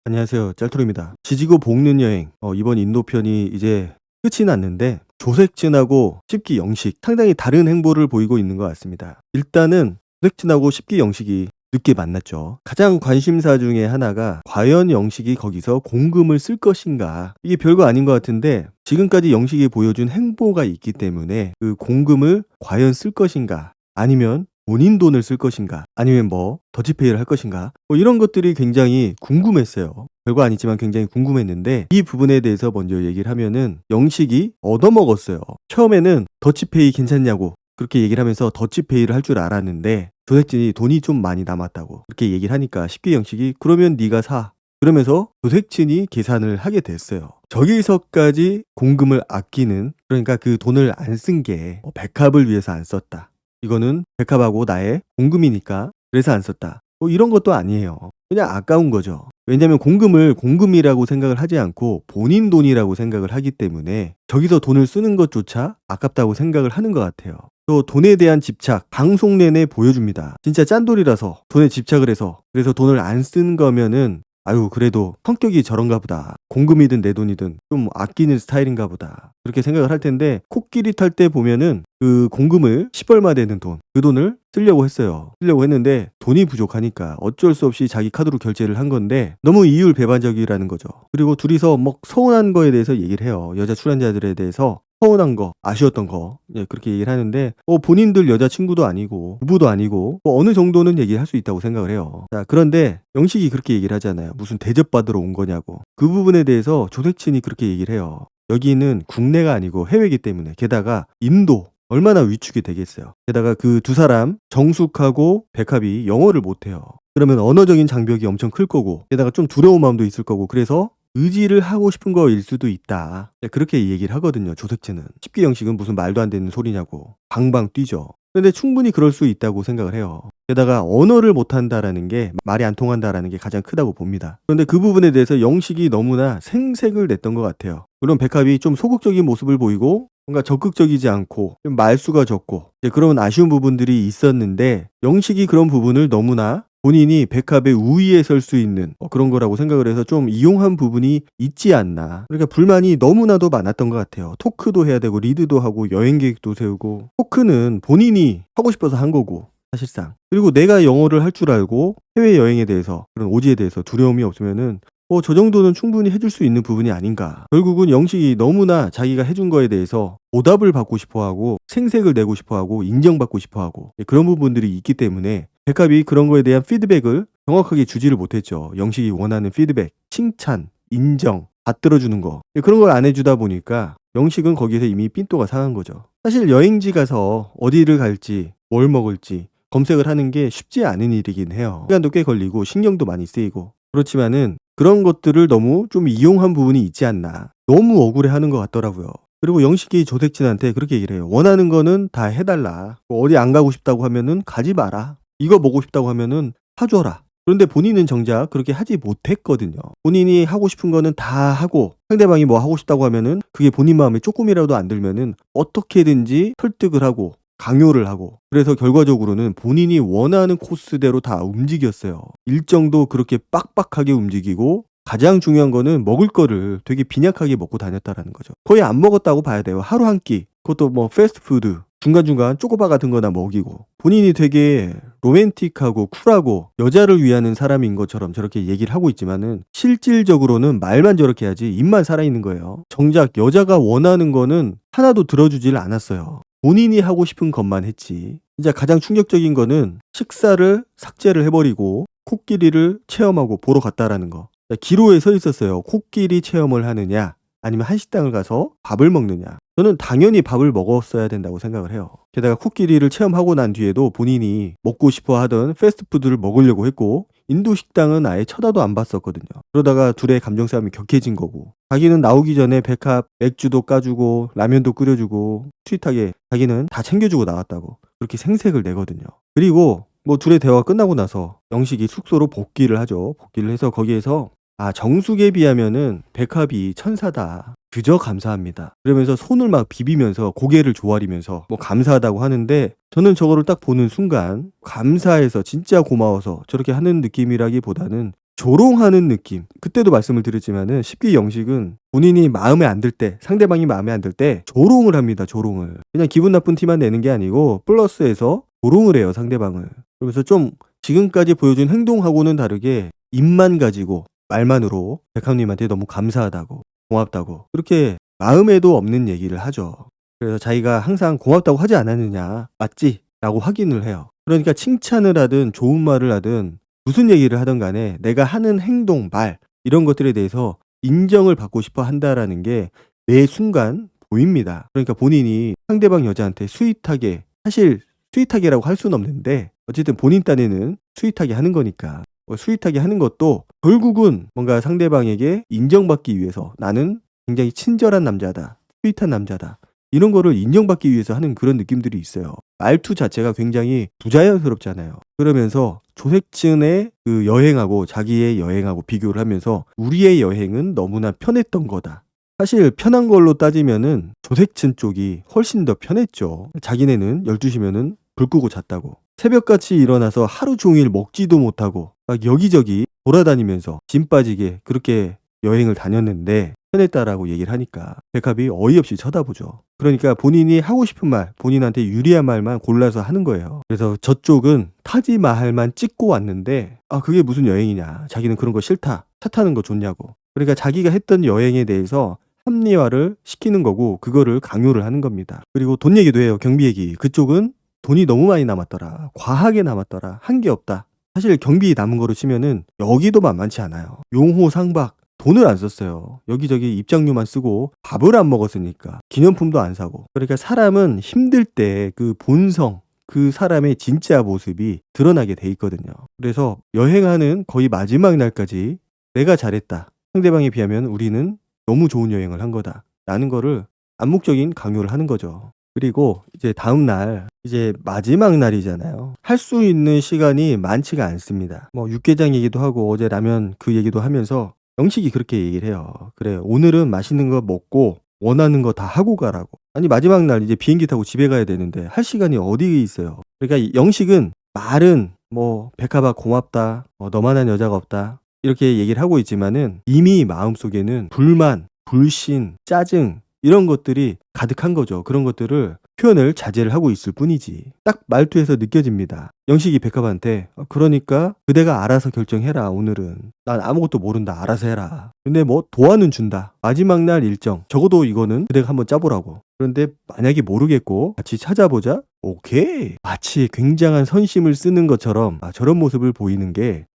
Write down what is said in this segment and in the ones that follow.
안녕하세요. 짤토리입니다. 지지고 볶는 여행. 이번 인도 편이 이제 끝이 났는데 조색진하고 십기 영식 상당히 다른 행보를 보이고 있는 것 같습니다. 일단은 조색진하고 십기 영식이 늦게 만났죠. 가장 관심사 중에 하나가 과연 영식이 거기서 공금을 쓸 것인가. 이게 별거 아닌 것 같은데 지금까지 영식이 보여준 행보가 있기 때문에 그 공금을 과연 쓸 것인가 아니면 본인 돈을 쓸 것인가 아니면 더치페이를 할 것인가 이런 것들이 굉장히 궁금했어요. 별거 아니지만 굉장히 궁금했는데 이 부분에 대해서 먼저 얘기를 하면은 영식이 얻어먹었어요. 처음에는 더치페이 괜찮냐고 그렇게 얘기를 하면서 더치페이를 할 줄 알았는데 조색진이 돈이 좀 많이 남았다고 그렇게 얘기를 하니까 쉽게 영식이 그러면 네가 사 그러면서 조색진이 계산을 하게 됐어요. 저기서까지 공금을 아끼는 그러니까 그 돈을 안 쓴 게 백합을 위해서 안 썼다. 이거는 백합하고 나의 공금이니까 그래서 안 썼다. 이런 것도 아니에요. 그냥 아까운 거죠. 왜냐하면 공금을 공금이라고 생각을 하지 않고 본인 돈이라고 생각을 하기 때문에 저기서 돈을 쓰는 것조차 아깝다고 생각을 하는 것 같아요. 또 돈에 대한 집착 방송 내내 보여줍니다. 진짜 짠돌이라서 돈에 집착을 해서 그래서 돈을 안 쓴 거면은 아유 그래도 성격이 저런가 보다. 공금이든 내 돈이든 좀 아끼는 스타일인가 보다. 그렇게 생각을 할 텐데 코끼리 탈 때 보면은 그 공금을 10얼마 되는 돈 그 돈을 쓰려고 했어요. 쓰려고 했는데 돈이 부족하니까 어쩔 수 없이 자기 카드로 결제를 한 건데 너무 이율배반적이라는 거죠. 그리고 둘이서 서운한 거에 대해서 얘기를 해요. 여자 출연자들에 대해서 서운한 거, 아쉬웠던 거 그렇게 얘기를 하는데 본인들 여자친구도 아니고 부부도 아니고 어느 정도는 얘기할 수 있다고 생각을 해요. 자, 그런데 영식이 그렇게 얘기를 하잖아요. 무슨 대접받으러 온 거냐고. 그 부분에 대해서 조색친이 그렇게 얘기를 해요. 여기는 국내가 아니고 해외이기 때문에 게다가 인도 얼마나 위축이 되겠어요. 게다가 그 두 사람 정숙하고 백합이 영어를 못해요. 그러면 언어적인 장벽이 엄청 클 거고 게다가 좀 두려운 마음도 있을 거고 그래서 의지를 하고 싶은 거일 수도 있다. 그렇게 얘기를 하거든요. 조색진은. 십기 영식은 무슨 말도 안 되는 소리냐고 방방 뛰죠. 근데 충분히 그럴 수 있다고 생각을 해요. 게다가 언어를 못한다라는 게 말이 안 통한다라는 게 가장 크다고 봅니다. 그런데 그 부분에 대해서 영식이 너무나 생색을 냈던 것 같아요. 물론 백합이 좀 소극적인 모습을 보이고 뭔가 적극적이지 않고 좀 말수가 적고 그런 아쉬운 부분들이 있었는데 영식이 그런 부분을 너무나 본인이 백합의 우위에 설 수 있는 그런 거라고 생각을 해서 좀 이용한 부분이 있지 않나. 그러니까 불만이 너무나도 많았던 것 같아요. 토크도 해야 되고 리드도 하고 여행 계획도 세우고 토크는 본인이 하고 싶어서 한 거고 사실상. 그리고 내가 영어를 할 줄 알고 해외여행에 대해서 그런 오지에 대해서 두려움이 없으면은 저 정도는 충분히 해줄 수 있는 부분이 아닌가. 결국은 영식이 너무나 자기가 해준 거에 대해서 보답을 받고 싶어하고 생색을 내고 싶어하고 인정받고 싶어하고 그런 부분들이 있기 때문에 백합이 그런 거에 대한 피드백을 정확하게 주지를 못했죠. 영식이 원하는 피드백, 칭찬, 인정, 받들어주는 거 그런 걸 안 해주다 보니까 영식은 거기서 이미 삔또가 상한 거죠. 사실 여행지 가서 어디를 갈지 뭘 먹을지 검색을 하는 게 쉽지 않은 일이긴 해요. 시간도 꽤 걸리고 신경도 많이 쓰이고 그렇지만은 그런 것들을 너무 좀 이용한 부분이 있지 않나. 너무 억울해하는 것 같더라고요. 그리고 영식이 조색진한테 그렇게 얘기를 해요. 원하는 거는 다 해달라. 어디 안 가고 싶다고 하면은 가지 마라. 이거 먹고 싶다고 하면은 사줘라. 그런데 본인은 정작 그렇게 하지 못했거든요. 본인이 하고 싶은 거는 다 하고 상대방이 뭐 하고 싶다고 하면은 그게 본인 마음에 조금이라도 안 들면은 어떻게든지 설득을 하고 강요를 하고 그래서 결과적으로는 본인이 원하는 코스대로 다 움직였어요. 일정도 그렇게 빡빡하게 움직이고 가장 중요한 거는 먹을 거를 되게 빈약하게 먹고 다녔다라는 거죠. 거의 안 먹었다고 봐야 돼요. 하루 한 끼. 그것도 패스트푸드 중간중간 쪼꼬바 같은 거나 먹이고 본인이 되게 로맨틱하고 쿨하고 여자를 위하는 사람인 것처럼 저렇게 얘기를 하고 있지만은 실질적으로는 말만 저렇게 하지 입만 살아있는 거예요. 정작 여자가 원하는 거는 하나도 들어주질 않았어요. 본인이 하고 싶은 것만 했지. 진짜 가장 충격적인 거는 식사를 삭제를 해버리고 코끼리를 체험하고 보러 갔다라는 거. 기로에 서 있었어요. 코끼리 체험을 하느냐 아니면 한식당을 가서 밥을 먹느냐. 저는 당연히 밥을 먹었어야 된다고 생각을 해요. 게다가 코끼리를 체험하고 난 뒤에도 본인이 먹고 싶어 하던 패스트푸드를 먹으려고 했고 인도 식당은 아예 쳐다도 안 봤었거든요. 그러다가 둘의 감정 싸움이 격해진 거고 자기는 나오기 전에 백합 맥주도 까주고 라면도 끓여주고 스윗하게 자기는 다 챙겨주고 나왔다고 그렇게 생색을 내거든요. 그리고 둘의 대화가 끝나고 나서 영식이 숙소로 복귀를 하죠. 복귀를 해서 거기에서 정숙에 비하면은 백합이 천사다. 그저 감사합니다. 그러면서 손을 막 비비면서 고개를 조아리면서 감사하다고 하는데 저는 저거를 딱 보는 순간 감사해서 진짜 고마워서 저렇게 하는 느낌이라기보다는 조롱하는 느낌. 그때도 말씀을 드렸지만은 10기 영식은 본인이 마음에 안 들 때, 상대방이 마음에 안 들 때 조롱을 합니다. 조롱을. 그냥 기분 나쁜 티만 내는 게 아니고 플러스해서 조롱을 해요, 상대방을. 그러면서 좀 지금까지 보여준 행동하고는 다르게 입만 가지고 말만으로 백합님한테 너무 감사하다고, 고맙다고 그렇게 마음에도 없는 얘기를 하죠. 그래서 자기가 항상 고맙다고 하지 않았느냐, 맞지? 라고 확인을 해요. 그러니까 칭찬을 하든 좋은 말을 하든 무슨 얘기를 하든 간에 내가 하는 행동, 말 이런 것들에 대해서 인정을 받고 싶어 한다라는 게 매 순간 보입니다. 그러니까 본인이 상대방 여자한테 스윗하게, 사실 스윗하게라고 할 수는 없는데 어쨌든 본인 딴에는 스윗하게 하는 거니까 스윗하게 하는 것도 결국은 뭔가 상대방에게 인정받기 위해서 나는 굉장히 친절한 남자다, 스윗한 남자다, 이런 거를 인정받기 위해서 하는 그런 느낌들이 있어요. 말투 자체가 굉장히 부자연스럽잖아요. 그러면서 조색진의 그 여행하고 자기의 여행하고 비교를 하면서 우리의 여행은 너무나 편했던 거다. 사실 편한 걸로 따지면은 조색진 쪽이 훨씬 더 편했죠. 자기네는 12시면은 불 끄고 잤다고. 새벽같이 일어나서 하루 종일 먹지도 못하고 막 여기저기 돌아다니면서 짐 빠지게 그렇게 여행을 다녔는데 편했다라고 얘기를 하니까 백합이 어이없이 쳐다보죠. 그러니까 본인이 하고 싶은 말, 본인한테 유리한 말만 골라서 하는 거예요. 그래서 저쪽은 타지마할만 찍고 왔는데 그게 무슨 여행이냐, 자기는 그런 거 싫다, 차 타는 거 좋냐고. 그러니까 자기가 했던 여행에 대해서 합리화를 시키는 거고 그거를 강요를 하는 겁니다. 그리고 돈 얘기도 해요. 경비 얘기. 그쪽은 돈이 너무 많이 남았더라, 과하게 남았더라, 한 게 없다. 사실 경비 남은 거로 치면은 여기도 만만치 않아요. 용호 상박 돈을 안 썼어요. 여기저기 입장료만 쓰고 밥을 안 먹었으니까 기념품도 안 사고. 그러니까 사람은 힘들 때 그 본성, 그 사람의 진짜 모습이 드러나게 돼 있거든요. 그래서 여행하는 거의 마지막 날까지 내가 잘했다, 상대방에 비하면 우리는 너무 좋은 여행을 한 거다 라는 거를 암묵적인 강요를 하는 거죠. 그리고 이제 다음 날, 이제 마지막 날이잖아요. 할 수 있는 시간이 많지가 않습니다. 뭐 육개장 얘기도 하고 어제 라면 그 얘기도 하면서 영식이 그렇게 얘기를 해요. 그래, 오늘은 맛있는 거 먹고 원하는 거 다 하고 가라고. 아니 마지막 날 이제 비행기 타고 집에 가야 되는데 할 시간이 어디 있어요. 그러니까 영식은 말은 뭐 백합아 고맙다, 너만한 여자가 없다 이렇게 얘기를 하고 있지만은 이미 마음속에는 불만, 불신, 짜증 이런 것들이 가득한 거죠. 그런 것들을 표현을 자제를 하고 있을 뿐이지. 딱 말투에서 느껴집니다. 영식이 백합한테 그러니까 그대가 알아서 결정해라. 오늘은 난 아무것도 모른다, 알아서 해라. 근데 뭐 도와는 준다, 마지막 날 일정 적어도 이거는 그대가 한번 짜보라고. 그런데 만약에 모르겠고 같이 찾아보자, 오케이. 마치 굉장한 선심을 쓰는 것처럼 저런 모습을 보이는 게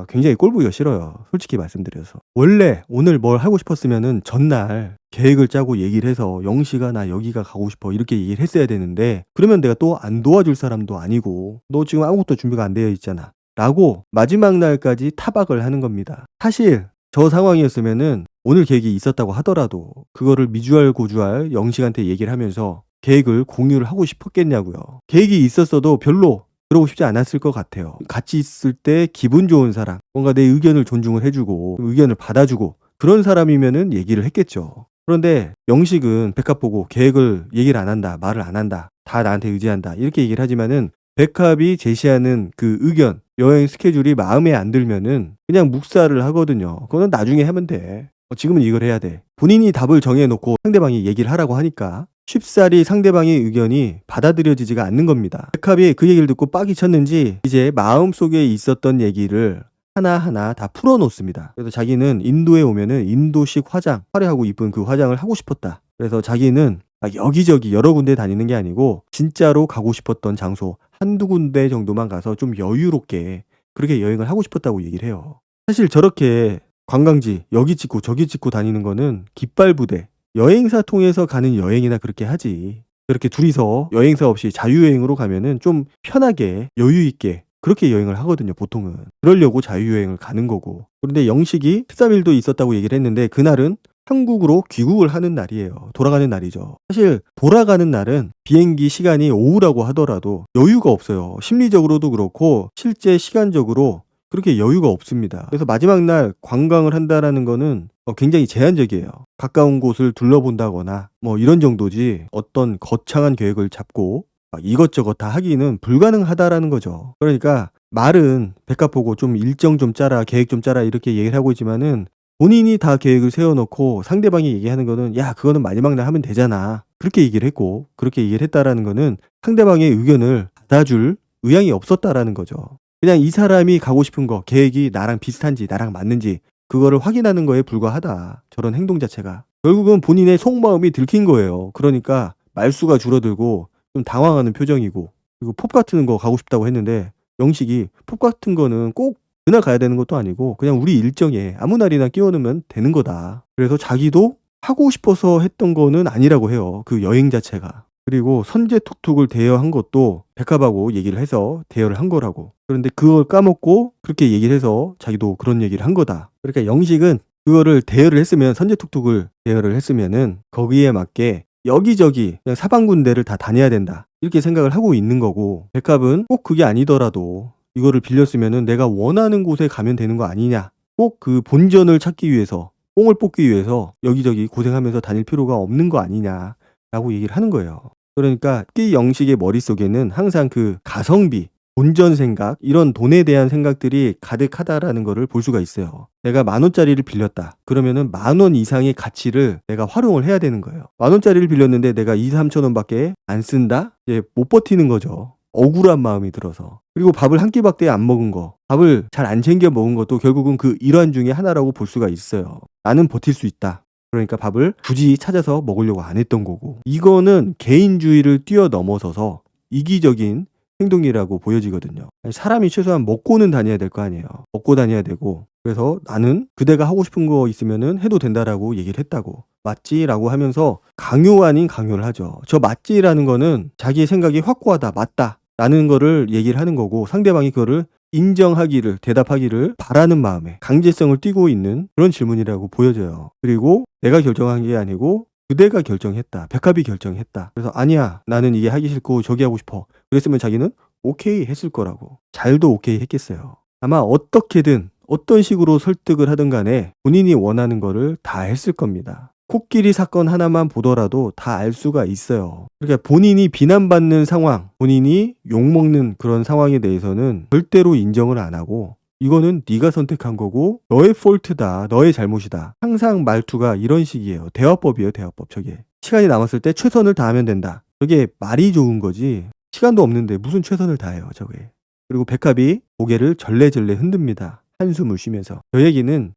굉장히 꼴보기가 싫어요. 솔직히 말씀드려서. 원래 오늘 뭘 하고 싶었으면은 전날 계획을 짜고 얘기를 해서 영식아 나 여기가 가고 싶어 이렇게 얘기를 했어야 되는데, 그러면 내가 또 안 도와줄 사람도 아니고 너 지금 아무것도 준비가 안 되어 있잖아 라고 마지막 날까지 타박을 하는 겁니다. 사실 저 상황이었으면은 오늘 계획이 있었다고 하더라도 그거를 미주알 영식한테 얘기를 하면서 계획을 공유를 하고 싶었겠냐고요. 계획이 있었어도 별로 그러고 싶지 않았을 것 같아요. 같이 있을 때 기분 좋은 사람, 뭔가 내 의견을 존중을 해주고 의견을 받아주고 그런 사람이면은 얘기를 했겠죠. 그런데 영식은 백합 보고 계획을 얘기를 안 한다, 말을 안 한다, 다 나한테 의지한다 이렇게 얘기를 하지만은 백합이 제시하는 그 의견, 여행 스케줄이 마음에 안 들면은 그냥 묵살을 하거든요. 그거는 나중에 하면 돼. 지금은 이걸 해야 돼. 본인이 답을 정해놓고 상대방이 얘기를 하라고 하니까 쉽사리 상대방의 의견이 받아들여지지가 않는 겁니다. 백합이 그 얘기를 듣고 빡이 쳤는지 이제 마음속에 있었던 얘기를 하나하나 다 풀어놓습니다. 그래서 자기는 인도에 오면은 인도식 화장, 화려하고 이쁜 그 화장을 하고 싶었다. 그래서 자기는 여기저기 여러 군데 다니는 게 아니고 진짜로 가고 싶었던 장소 한두 군데 정도만 가서 좀 여유롭게 그렇게 여행을 하고 싶었다고 얘기를 해요. 사실 저렇게 관광지 여기 찍고 저기 찍고 다니는 거는 깃발부대, 여행사 통해서 가는 여행이나 그렇게 하지. 그렇게 둘이서 여행사 없이 자유여행으로 가면은 좀 편하게 여유있게 그렇게 여행을 하거든요, 보통은. 그러려고 자유여행을 가는 거고. 그런데 영식이 13일도 있었다고 얘기를 했는데 그날은 한국으로 귀국을 하는 날이에요. 돌아가는 날이죠. 사실 돌아가는 날은 비행기 시간이 오후라고 하더라도 여유가 없어요. 심리적으로도 그렇고 실제 시간적으로 그렇게 여유가 없습니다. 그래서 마지막 날 관광을 한다라는 거는 굉장히 제한적이에요. 가까운 곳을 둘러본다거나 뭐 이런 정도지 어떤 거창한 계획을 잡고 이것저것 다 하기는 불가능하다라는 거죠. 그러니까 말은 백합 보고 좀 일정 좀 짜라, 계획 좀 짜라 이렇게 얘기를 하고 있지만은 본인이 다 계획을 세워 놓고 상대방이 얘기하는 거는 "야 그거는 마지막 날 하면 되잖아." 그렇게 얘기를 했고 그렇게 얘기를 했다라는 거는 상대방의 의견을 받아줄 의향이 없었다라는 거죠. 그냥 이 사람이 가고 싶은 거, 계획이 나랑 비슷한지 나랑 맞는지 그거를 확인하는 거에 불과하다. 저런 행동 자체가. 결국은 본인의 속마음이 들킨 거예요. 그러니까 말수가 줄어들고 좀 당황하는 표정이고, 그리고 펍 같은 거 가고 싶다고 했는데 영식이 "펍 같은 거는 꼭 그날 가야 되는 것도 아니고 그냥 우리 일정에 아무 날이나 끼워 넣으면 되는 거다." 그래서 자기도 하고 싶어서 했던 거는 아니라고 해요, 그 여행 자체가. 그리고 선제 툭툭을 대여한 것도 백합하고 얘기를 해서 대여를 한 거라고. 그런데 그걸 까먹고 그렇게 얘기를 해서 자기도 그런 얘기를 한 거다. 그러니까 영식은 그거를 대여를 했으면, 선제 툭툭을 대여를 했으면은 거기에 맞게 여기저기 그냥 사방군데를 다 다녀야 된다, 이렇게 생각을 하고 있는 거고, 백합은 꼭 그게 아니더라도 이거를 빌렸으면은 내가 원하는 곳에 가면 되는 거 아니냐, 꼭 그 본전을 찾기 위해서, 뽕을 뽑기 위해서 여기저기 고생하면서 다닐 필요가 없는 거 아니냐라고 얘기를 하는 거예요. 그러니까 이 영식의 머릿속에는 항상 그 가성비, 본전 생각, 이런 돈에 대한 생각들이 가득하다라는 거를 볼 수가 있어요. 내가 10,000원짜리를 빌렸다. 그러면은 10,000원 이상의 가치를 내가 활용을 해야 되는 거예요. 10,000원짜리를 빌렸는데 내가 2-3,000원밖에 안 쓴다? 이제 못 버티는 거죠. 억울한 마음이 들어서. 그리고 밥을 한 끼밖에 안 먹은 거, 밥을 잘 안 챙겨 먹은 것도 결국은 그 일환 중에 하나라고 볼 수가 있어요. 나는 버틸 수 있다. 그러니까 밥을 굳이 찾아서 먹으려고 안 했던 거고, 이거는 개인주의를 뛰어넘어서서 이기적인 행동이라고 보여지거든요. 아니, 사람이 최소한 먹고는 다녀야 될 거 아니에요. 먹고 다녀야 되고, 그래서 나는 그대가 하고 싶은 거 있으면은 해도 된다라고 얘기를 했다고. 맞지라고 하면서 강요 아닌 강요를 하죠. 저 맞지라는 거는 자기의 생각이 확고하다, 맞다 라는 거를 얘기를 하는 거고, 상대방이 그거를 인정하기를, 대답하기를 바라는 마음에 강제성을 띠고 있는 그런 질문이라고 보여져요. 그리고 내가 결정한 게 아니고 그대가 결정했다, 백합이 결정했다. 그래서 아니야, 나는 이게 하기 싫고 저기 하고 싶어. 그랬으면 자기는 오케이 했을 거라고. 잘도 오케이 했겠어요. 아마 어떻게든 어떤 식으로 설득을 하든 간에 본인이 원하는 거를 다 했을 겁니다. 코끼리 사건 하나만 보더라도 다 알 수가 있어요. 그러니까 본인이 비난받는 상황, 본인이 욕먹는 그런 상황에 대해서는 절대로 인정을 안 하고, 이거는 네가 선택한 거고 너의 폴트다, 너의 잘못이다. 항상 말투가 이런 식이에요. 대화법이에요, 대화법. 저게 시간이 남았을 때 최선을 다하면 된다. 저게 말이 좋은 거지 시간도 없는데 무슨 최선을 다해요, 저게. 그리고 백합이 고개를 절레절레 흔듭니다, 한숨을 쉬면서. 저 얘기는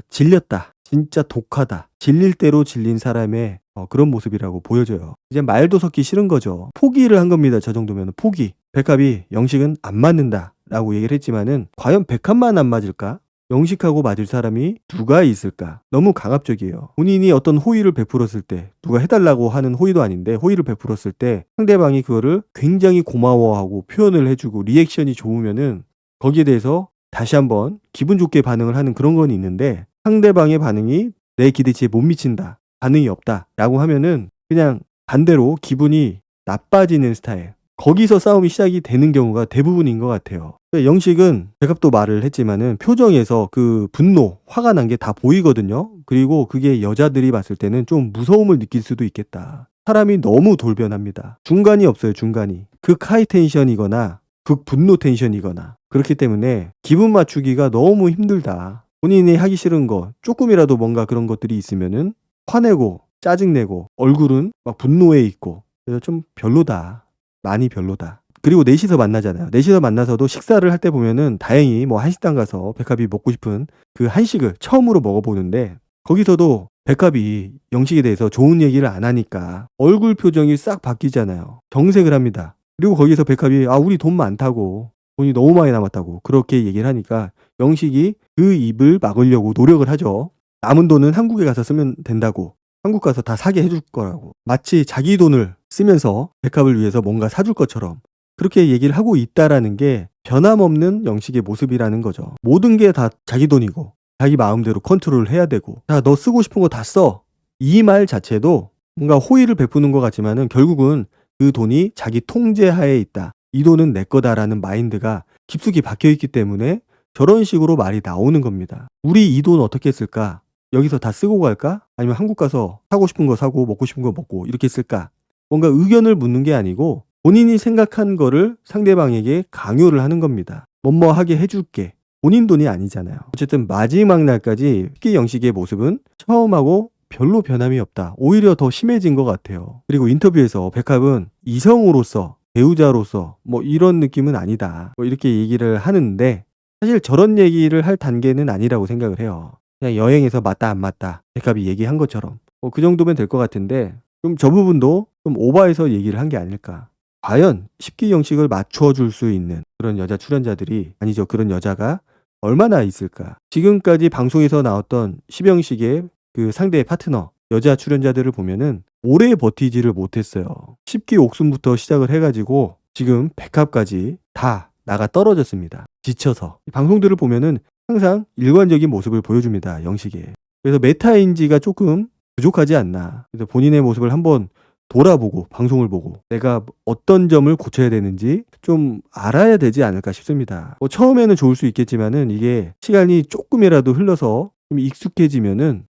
질렸다, 진짜 독하다, 질릴 대로 질린 사람의 그런 모습이라고 보여져요. 이제 말도 섞기 싫은 거죠. 포기를 한 겁니다. 저 정도면 포기. 백합이 영식은 안 맞는다 라고 얘기를 했지만은 과연 백합만 안 맞을까? 영식하고 맞을 사람이 누가 있을까? 너무 강압적이에요. 본인이 어떤 호의를 베풀었을 때, 누가 해달라고 하는 호의도 아닌데 호의를 베풀었을 때 상대방이 그거를 굉장히 고마워하고 표현을 해주고 리액션이 좋으면은 거기에 대해서 다시 한번 기분 좋게 반응을 하는 그런 건 있는데, 상대방의 반응이 내 기대치에 못 미친다, 반응이 없다 라고 하면은 그냥 반대로 기분이 나빠지는 스타일, 거기서 싸움이 시작이 되는 경우가 대부분인 것 같아요. 영식은 백합도 말을 했지만은 표정에서 그 분노, 화가 난 게 다 보이거든요. 그리고 그게 여자들이 봤을 때는 좀 무서움을 느낄 수도 있겠다. 사람이 너무 돌변합니다. 중간이 없어요, 중간이. 극 하이 텐션이거나 극 분노 텐션이거나. 그렇기 때문에 기분 맞추기가 너무 힘들다. 본인이 하기 싫은 거 조금이라도 뭔가 그런 것들이 있으면은 화내고 짜증내고 얼굴은 막 분노해 있고, 그래서 좀 별로다, 많이 별로다. 그리고 넷이서 만나잖아요. 넷이서 만나서도 식사를 할 때 보면은 다행히 뭐 한식당 가서 백합이 먹고 싶은 그 한식을 처음으로 먹어보는데, 거기서도 백합이 영식에 대해서 좋은 얘기를 안 하니까 얼굴 표정이 싹 바뀌잖아요. 정색을 합니다. 그리고 거기서 백합이 우리 돈 많다고, 돈이 너무 많이 남았다고 그렇게 얘기를 하니까 영식이 그 입을 막으려고 노력을 하죠. 남은 돈은 한국에 가서 쓰면 된다고, 한국 가서 다 사게 해줄 거라고, 마치 자기 돈을 쓰면서 백합을 위해서 뭔가 사줄 것처럼 그렇게 얘기를 하고 있다라는 게 변함없는 영식의 모습이라는 거죠. 모든 게 다 자기 돈이고 자기 마음대로 컨트롤을 해야 되고, 자, 너 쓰고 싶은 거 다 써, 이 말 자체도 뭔가 호의를 베푸는 것 같지만은 결국은 그 돈이 자기 통제하에 있다, 이 돈은 내 거다라는 마인드가 깊숙이 박혀있기 때문에 저런 식으로 말이 나오는 겁니다. 우리 이 돈 어떻게 쓸까? 여기서 다 쓰고 갈까? 아니면 한국 가서 사고 싶은 거 사고 먹고 싶은 거 먹고 이렇게 쓸까? 뭔가 의견을 묻는 게 아니고 본인이 생각한 거를 상대방에게 강요를 하는 겁니다. 뭐뭐 하게 해줄게. 본인 돈이 아니잖아요. 어쨌든 마지막 날까지 10기 영식의 모습은 처음하고 별로 변함이 없다. 오히려 더 심해진 것 같아요. 그리고 인터뷰에서 백합은 이성으로서, 배우자로서 뭐 이런 느낌은 아니다. 뭐 이렇게 얘기를 하는데 사실 저런 얘기를 할 단계는 아니라고 생각을 해요. 그냥 여행에서 맞다 안 맞다. 백합이 얘기한 것처럼. 그 정도면 될 것 같은데 좀 저 부분도 좀 오버해서 얘기를 한 게 아닐까. 과연 10기 영식을 맞춰줄 수 있는 그런 여자 출연자들이 아니죠. 그런 여자가 얼마나 있을까. 지금까지 방송에서 나왔던 10영식의 그 상대의 파트너 여자 출연자들을 보면은 오래 버티지를 못했어요. 10기 옥순부터 시작을 해가지고 지금 백합까지 다 나가 떨어졌습니다. 지쳐서. 방송들을 보면은 항상 일관적인 모습을 보여줍니다. 영식에. 그래서 메타인지가 조금 부족하지 않나. 그래서 본인의 모습을 한번 돌아보고 방송을 보고 내가 어떤 점을 고쳐야 되는지 좀 알아야 되지 않을까 싶습니다. 처음에는 좋을 수 있겠지만은 이게 시간이 조금이라도 흘러서 좀 익숙해지면은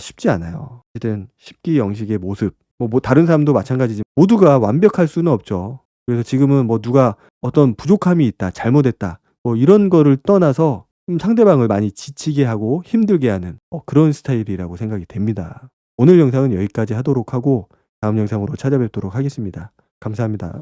쉽지 않아요. 어쨌든 10기 영식의 모습 뭐 다른 사람도 마찬가지지만 모두가 완벽할 수는 없죠. 그래서 지금은 뭐 누가 어떤 부족함이 있다, 잘못했다 뭐 이런 거를 떠나서 좀 상대방을 많이 지치게 하고 힘들게 하는 그런 스타일이라고 생각이 됩니다. 오늘 영상은 여기까지 하도록 하고 다음 영상으로 찾아뵙도록 하겠습니다. 감사합니다.